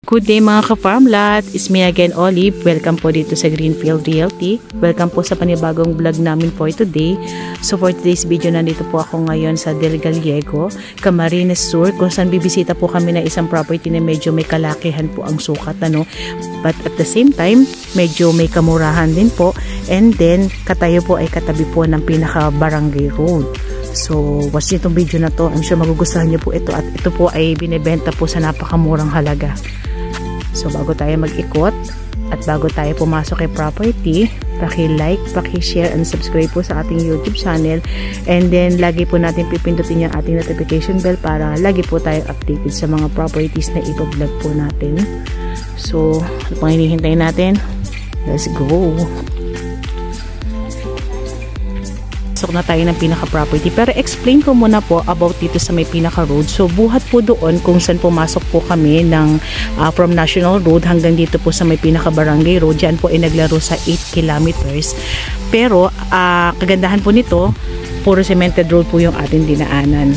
Good day mga ka-farmlat, it's me again Olive. Welcome po dito sa Greenfield Realty. Welcome po sa panibagong vlog namin for today. So for today's video, nandito po ako ngayon sa Del Gallego, Camarines Sur, kung saan bibisita po kami ng isang property na medyo may kalakihan po ang sukat, ano? But at the same time, medyo may kamurahan din po. And then, katayo po ay katabi po ng pinaka-barangay road. So, watch nitong video na to. I'm sure magugustuhan niyo po ito. At ito po ay binibenta po sa napakamurang halaga. So, bago tayo mag-ikot at bago tayo pumasok kay property, paki-like, paki-share, and subscribe po sa ating YouTube channel. And then, lagi po natin pipindutin yung ating notification bell para lagi po tayo updated sa mga properties na ipo-vlog po natin. So, ano pang hinihintay natin? Let's go! Pasok na tayo ng pinaka-property. Pero explain ko muna po about dito sa may pinaka-road. So, buhat po doon kung saan pumasok po kami ng from National Road hanggang dito po sa may pinaka-barangay road. Diyan po ay naglaro sa 8 kilometers. Pero, kagandahan po nito, puro cemented road po yung ating dinaanan.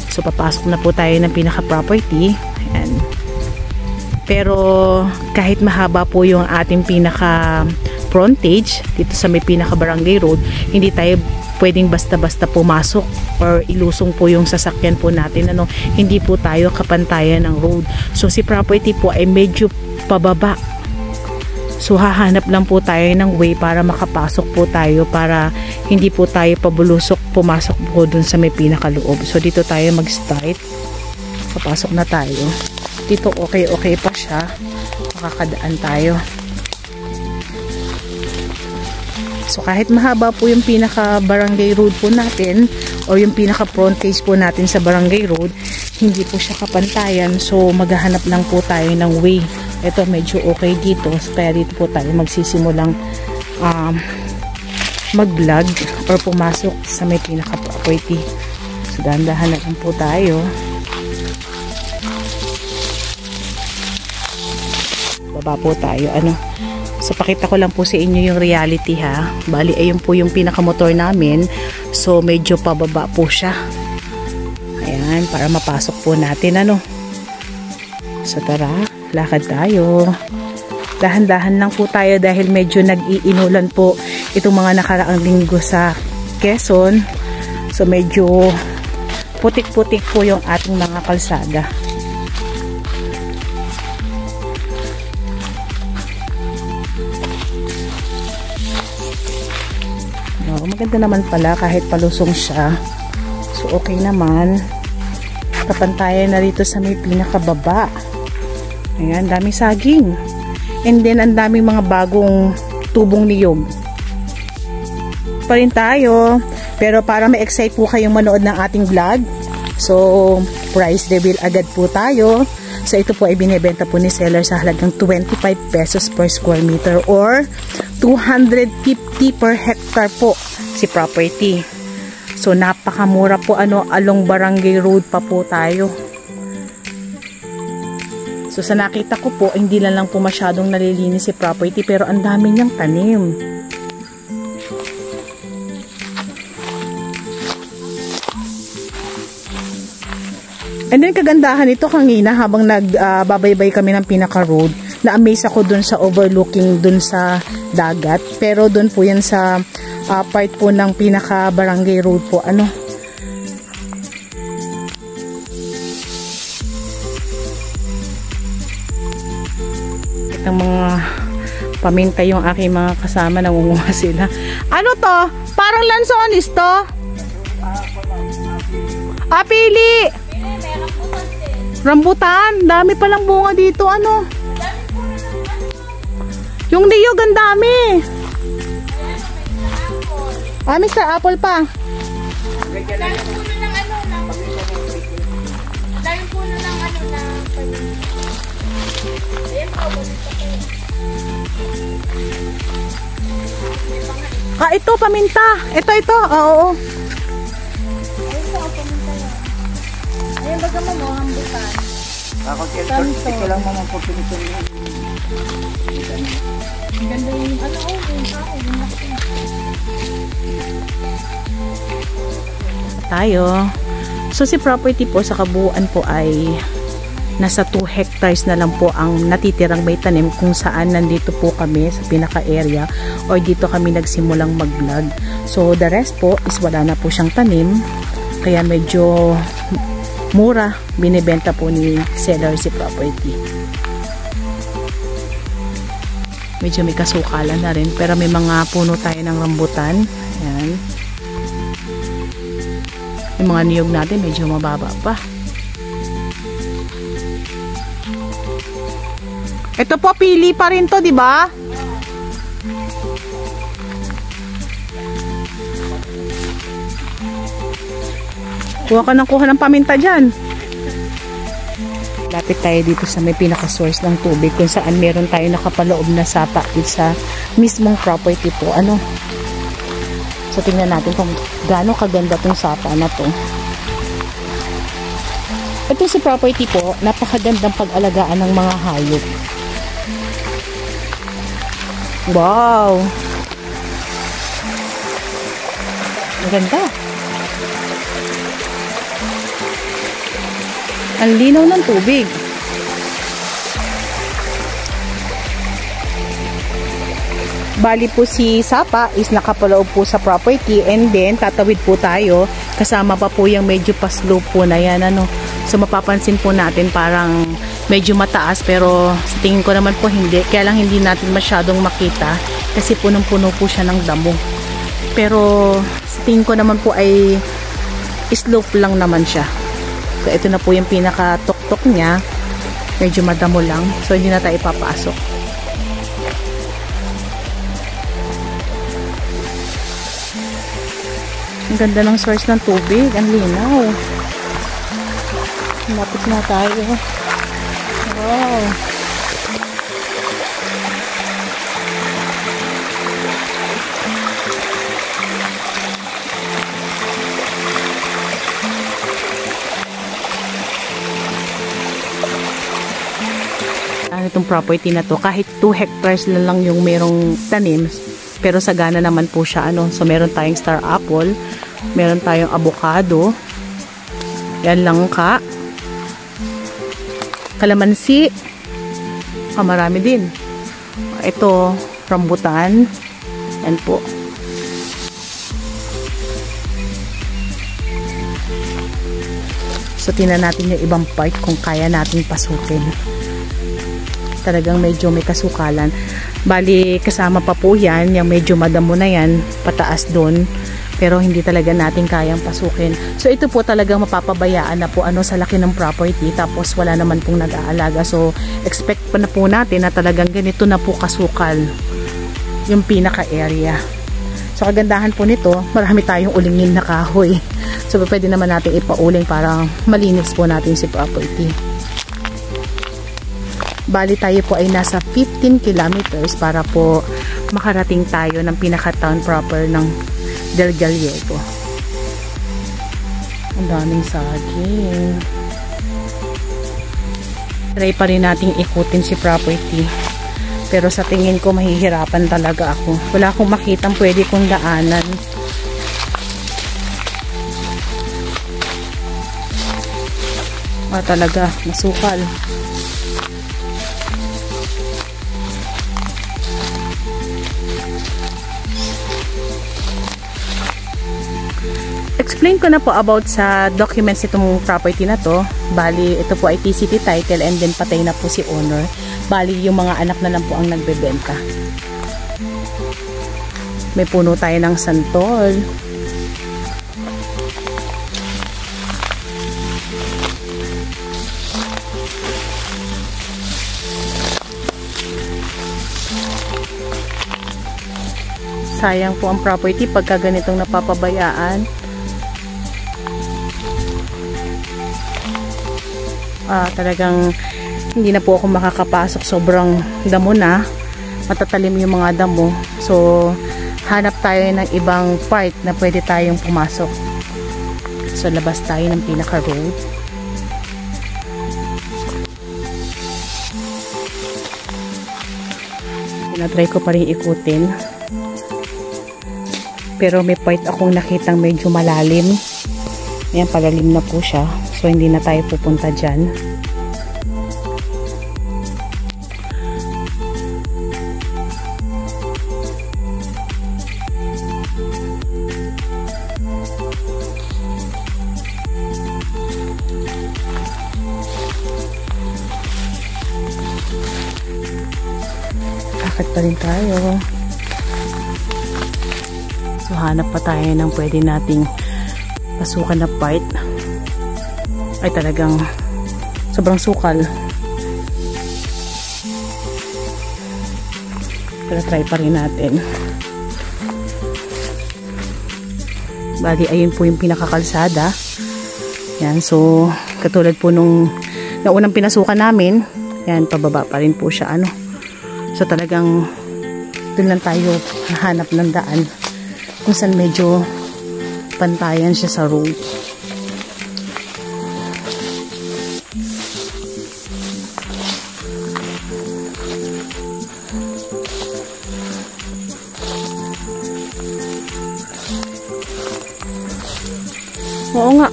So, papasok na po tayo ng pinaka-property. Ayan. Pero, kahit mahaba po yung ating pinaka-frontage dito sa may pinaka-barangay road, hindi tayo pwedeng basta-basta pumasok or ilusong po yung sasakyan po natin, ano, hindi po tayo kapantayan ng road. So si property po ay medyo pababa. So hahanap lang po tayo ng way para makapasok po tayo, para hindi po tayo pabulusok pumasok po dun sa may pinakaloob. So dito tayo mag-start. Papasok na tayo. Dito okay pa siya. Makakadaan tayo. So kahit mahaba po yung pinaka barangay road po natin o yung pinaka frontage po natin sa barangay road, hindi po siya kapantayan. So maghahanap lang po tayo ng way. Ito medyo okay dito, kaya dito po tayo magsisimulang mag vlog or pumasok sa may pinaka property. So dahan-dahan lang po tayo. Baba po tayo, ano. So, pakita ko lang po sa inyo yung reality, ha. Bali, ayun po yung pinakamotor namin. So, medyo pababa po siya. Ayan, para mapasok po natin, ano. So, tara, lakad tayo. Dahan-dahan lang po tayo dahil medyo nag-iinulan po itong mga nakaraang linggo sa Quezon. So, medyo putik-putik po yung ating mga kalsada. Maganda naman pala kahit palusong siya. So okay naman. Kapantayan na rito sa may pinakababa. Ayan, daming saging. And then ang daming mga bagong tubong niyog. Pa rin tayo. Pero para ma-excite po kayong manood ng ating vlog, so price reveal agad po tayo. So ito po ay binibenta po ni seller sa halagang 25 pesos per square meter or 250 per hectare po si property. So napakamura po, ano, along barangay road pa po tayo. So sa nakita ko po, hindi lang po masyadong nalilinis si property, pero ang dami niyang tanim. And then kagandahan ito kanina habang nagbabaybay kami ng pinaka road, na-amaze ako dun sa overlooking dun sa dagat. Pero dun po yan sa part po ng pinaka barangay road po, ano. Itong mga paminta yung aking mga kasama, nangunguha sila. Ano to? Parang lansones to? Pili! Rambutan! Dami palang bunga dito, ano. Yung niyog, ang dami. Mr. Apple pa. Dahil puno ng ano na. Dahil puno ng ano na. Ayan po, Ito, paminta. Ito. Oo. Ayan po, paminta yan. Ayan, baga mo, rambutan. Ito lang naman po pinitong yan. Ang ganda yung ano, yung tao, yung laki. Tayo. So si property po sa kabuuan po ay nasa 2 hectares na lang po ang natitirang may tanim kung saan nandito po kami sa pinaka-area or dito kami nagsimulang mag-vlog. So the rest po is wala na po siyang tanim, kaya medyo mura binibenta po ni seller si property. Medyo may kasukalan na rin, pero may mga puno tayo ng rambutan. Ayan. Yung mga niyog natin medyo mababa pa. Ito po, pili pa rin to, di ba? Kuha ka ng paminta dyan. Lapit tayo dito sa may pinaka-source ng tubig kung saan meron tayo nakapaloob na sapa sa mismong property po. Ano? So, tingnan natin kung gaano kaganda tong sapa na to. Ito si property po, napakagandang pag-alagaan ng mga hayop. Wow! Maganda. Ang linaw ng tubig. Bali po si Sapa is nakapaloob po sa property, and then tatawid po tayo. Kasama pa po yung medyo pa-slope po na yan. Ano? So mapapansin po natin parang medyo mataas, pero sa tingin ko naman po hindi. Kaya lang hindi natin masyadong makita kasi punong-puno po siya ng damo. Pero sa tingin ko naman po ay slope lang naman siya. So ito na po yung pinaka-tuktok niya. Medyo madamo lang. So hindi na tayo ipapasok. Ang ganda ng source ng tubig. Ang linaw. Lapit na tayo. Wow. Itong property na to, kahit 2 hectares lang yung merong tanim, pero sagana naman po siya. Ano? So meron tayong star apple, meron tayong avocado, yan langka, kalamansi, marami din. Ito, rambutan, yan po. So tingnan natin yung ibang part kung kaya natin pasukin. Talagang medyo may kasukalan. Bali, kasama pa po yan, yung medyo madamo na yan, pataas doon. Pero hindi talaga natin kayang pasukin. So ito po talagang mapapabayaan na po sa laki ng property, tapos wala naman pong nag-aalaga. So expect pa na po natin na talagang ganito na po kasukal yung pinaka-area. So kagandahan po nito, marami tayong ulingin na kahoy. So pwede naman natin ipauling para malinis po natin si property. Bali tayo po ay nasa 15 kilometers para po makarating tayo ng pinaka-town proper ng Del Gallego. Ang daming saging. Try pa rin nating ikutin si property. Pero sa tingin ko mahihirapan talaga ako. Wala akong makitang pwede kong daanan. Talaga, masukal. Explain ko na po about sa documents itong property na to. Bali, ito po ay TCT title, and then patay na po si owner. Bali, yung mga anak na lang po ang nagbebenta. May puno tayo ng santol. Sayang po ang property pagka ganitong napapabayaan. Talagang hindi na po ako makakapasok, sobrang damo na, matatalim yung mga damo. So hanap tayo ng ibang part na pwede tayong pumasok. So labas tayo ng pinaka road. Tinatry ko pa rin ikutin, pero may part akong nakitang medyo malalim. Ayan, palalim na po siya. So, hindi na tayo pupunta dyan. Lakad pa rin tayo. So hanap pa tayo ng pwede nating pasukan na part. Ay talagang sobrang sukal. Pero try pa rin natin. Bali ayun po yung pinakakalsada. Yan, so katulad po nung naunang pinasukan namin, yan pababa pa rin po siya ano. So talagang doon lang tayo hahanap ng daan kung saan medyo pantayan siya sa road. Oo nga.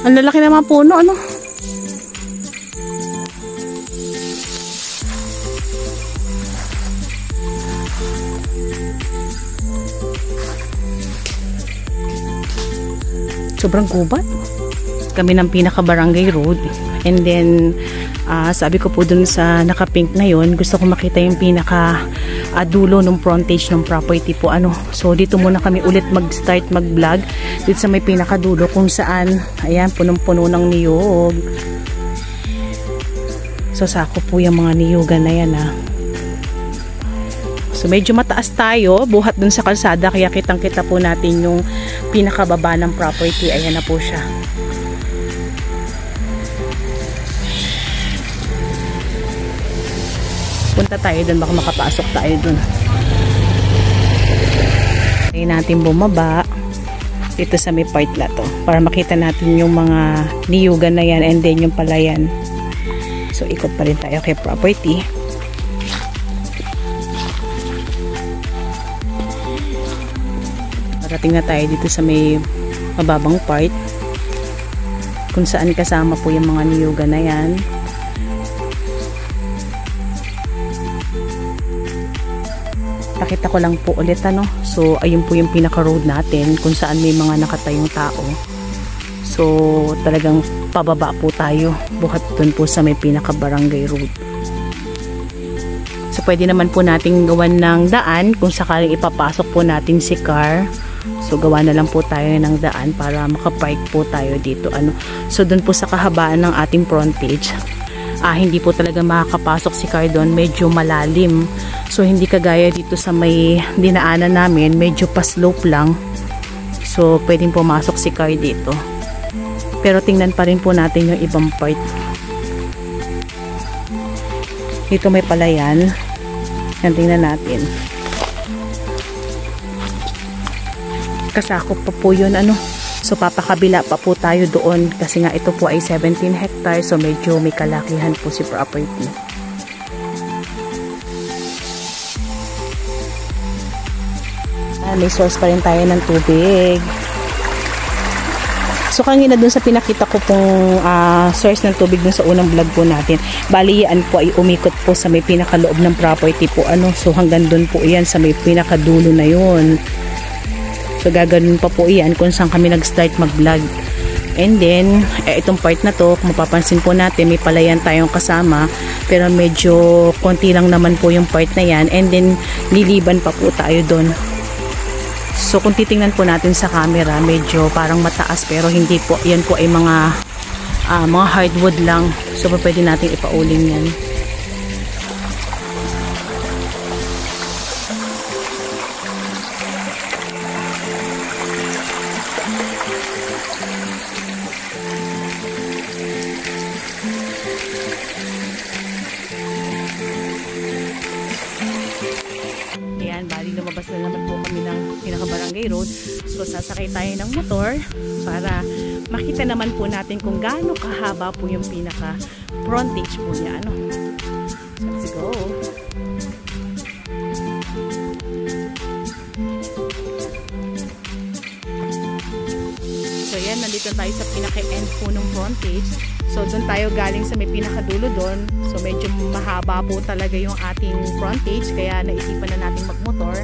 Ang lalaki na mga puno, ano? Sobrang gubat. Kami ng pinaka-barangay road. And then, sabi ko po dun sa naka-pink na yon, gusto ko makita yung pinaka-dulo ng frontage ng property po. Ano. So, dito muna kami ulit mag-start mag-vlog. Dito sa may pinaka-dulo kung saan, ayan, punong-puno ng niyog. So, sako po yung mga niyugan na yan, ha. So medyo mataas tayo, buhat dun sa kalsada, kaya kitang-kita po natin yung pinakababa ng property. Ayan na po siya. Punta tayo dun, baka makapasok tayo dun. Kaya natin bumaba dito sa may part na to para makita natin yung mga niyugan na yan and then yung palayan. So ikot pa rin tayo kay property. Parating na tayo dito sa may mababang part kung saan kasama po yung mga niyugan na yan. Pakita ko lang po ulit ano. So ayun po yung pinaka road natin kung saan may mga nakatayong tao. So talagang pababa po tayo buhat dun po sa may pinaka barangay road. So pwede naman po nating gawan ng daan kung sakaling ipapasok po natin si car. So gawa na lang po tayo ng daan para makapark po tayo dito ano. So dun po sa kahabaan ng ating frontage, hindi po talaga makakapasok si car doon, medyo malalim. So hindi kagaya dito sa may dinaanan namin, medyo pa-slope lang. So pwedeng pumasok si car dito. Pero tingnan pa rin po natin yung ibang part. Dito may palayan. Yan, tingnan natin. Kasakop pa po yun ano. So papakabila pa po tayo doon kasi nga ito po ay 17 hectares, so medyo may kalakihan po si property. May source pa rin tayo ng tubig. So kanina dun sa pinakita ko pong source ng tubig dun sa unang vlog po natin, bali yan po ay umikot po sa may pinakaloob ng property po ano. So hanggang dun po yan sa may pinakadulo na yun. So gaganon pa po iyan kung saan kami nag-start mag-vlog. And then, itong part na to, kung mapapansin po natin, may palayan tayong kasama. Pero medyo konti lang naman po yung part na yan. And then, liliban pa po tayo doon. So kung titingnan po natin sa camera, medyo parang mataas. Pero hindi po, yan po ay mga hardwood lang. So pwede natin ipauling yan. Bali lumabas na naman po kami ng pinaka-barangay road. So sasakay tayo ng motor para makita naman po natin kung gaano kahaba po yung pinaka-frontage po niya. Ano? So, let's go! So yan, nandito tayo sa pinaka-end po ng frontage. So doon tayo galing sa may pinakadulo doon. So medyo mahaba po talaga yung ating frontage, kaya naisipan na natin magmotor.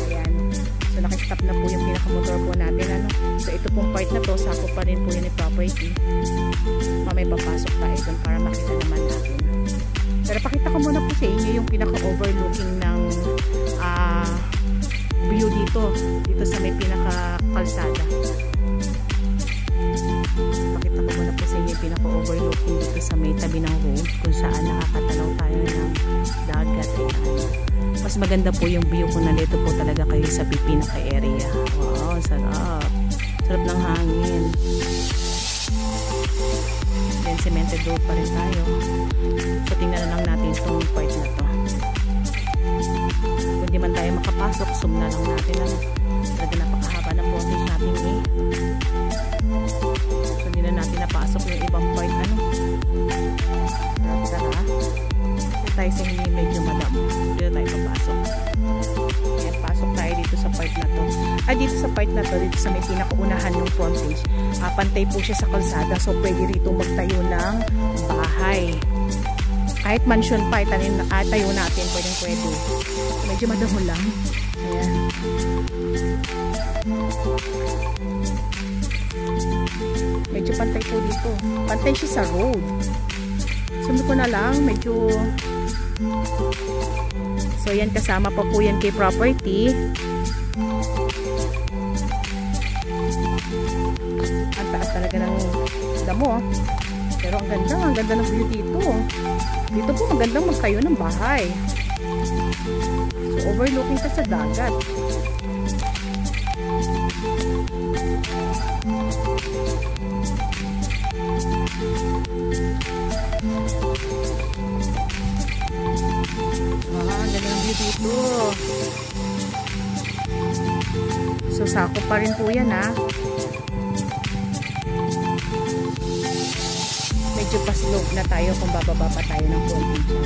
Ayan. So nakistop na po yung pinakamotor po natin ano. So ito pong part na to, sakop pa rin po yun yung property. Mamay papasok tayo doon para makita naman natin. Pero pakita ko ko muna po sa inyo yung pinaka-overlooking ng view dito sa may pinaka-kalsada. Pakita ko muna po sa inyo yung pinaka-overlooking dito sa may tabi ng road kung saan nakakatanaw tayo ng dagat. Mas maganda po yung view kung nandito po talaga kayo sa pinaka-area. Wow, sarap. Sarap ng hangin. Then cemented road pa rin tayo. So tingnan na lang natin itong part na to. Kung di man tayo makapasok, zoom na lang natin. Talaga napakahaba ng frontage natin eh. So hindi na natin napasok yung ibang part. Tara. Dito tayo sa hindi medyo madamo. Dito tayo papasok. Ayan, pasok tayo dito sa part na to. Dito sa part na to, dito sa may pinakaunahan ng frontage, pantay po siya sa kalsada. So pwede rito magtayo ng bahay. Kahit mansion pa, tayo natin, pwede. Medyo madamo lang. Ayan. Medyo pantay po dito. Pantay siya sa road. Sunod ko na lang, medyo... So yan, kasama pa po yan kay property. Ang taas talaga ng damo. Pero ang ganda ng view dito. Dito po magandang magtayo ng bahay. So overlooking ka sa dagat. Ang ganda ng view dito. So sakop pa rin po yan Medyo pa-slope na tayo kung bababa pa tayo ng konti dyan.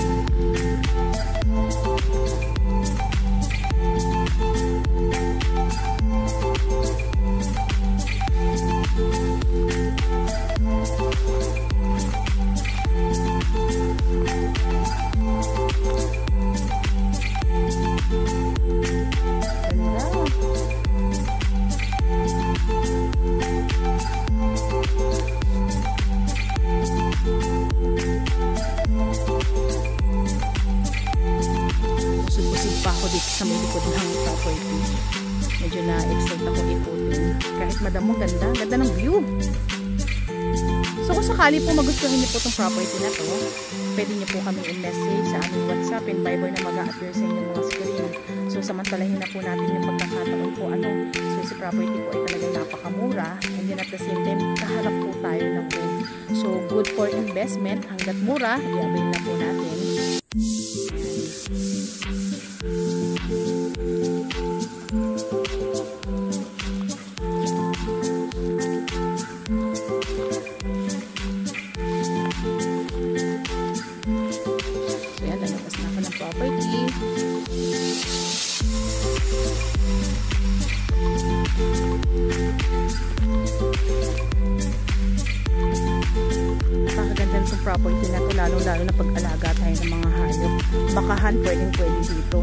Dito sa may likod ng property. Medyo na-excite ako iputin. Kahit madamo, ganda ng view. So kung sakali po magustuhan niyo po itong property na to, pwede niyo po kami i-message sa aming WhatsApp and Viber na mag-a-appear sa inyong mga screen. So samantalahin na po natin yung pagkakataon po So si property po ay talagang napakamura, and then at the same time kaharap po tayo ng road. So good for investment, hanggat mura, i-avail na po natin. Property. Napakaganda itong property na ito, lalo na pag-alaga tayo ng mga hayop. Bakahan, pwede dito.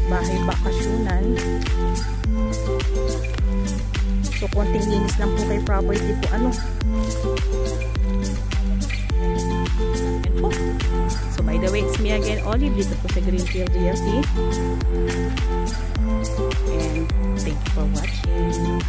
Bahay bakasyonan. So konting linis lang po kay property po. So by the way, it's me again, Olive, dito po sa Greenfield Realty. And thank you for watching.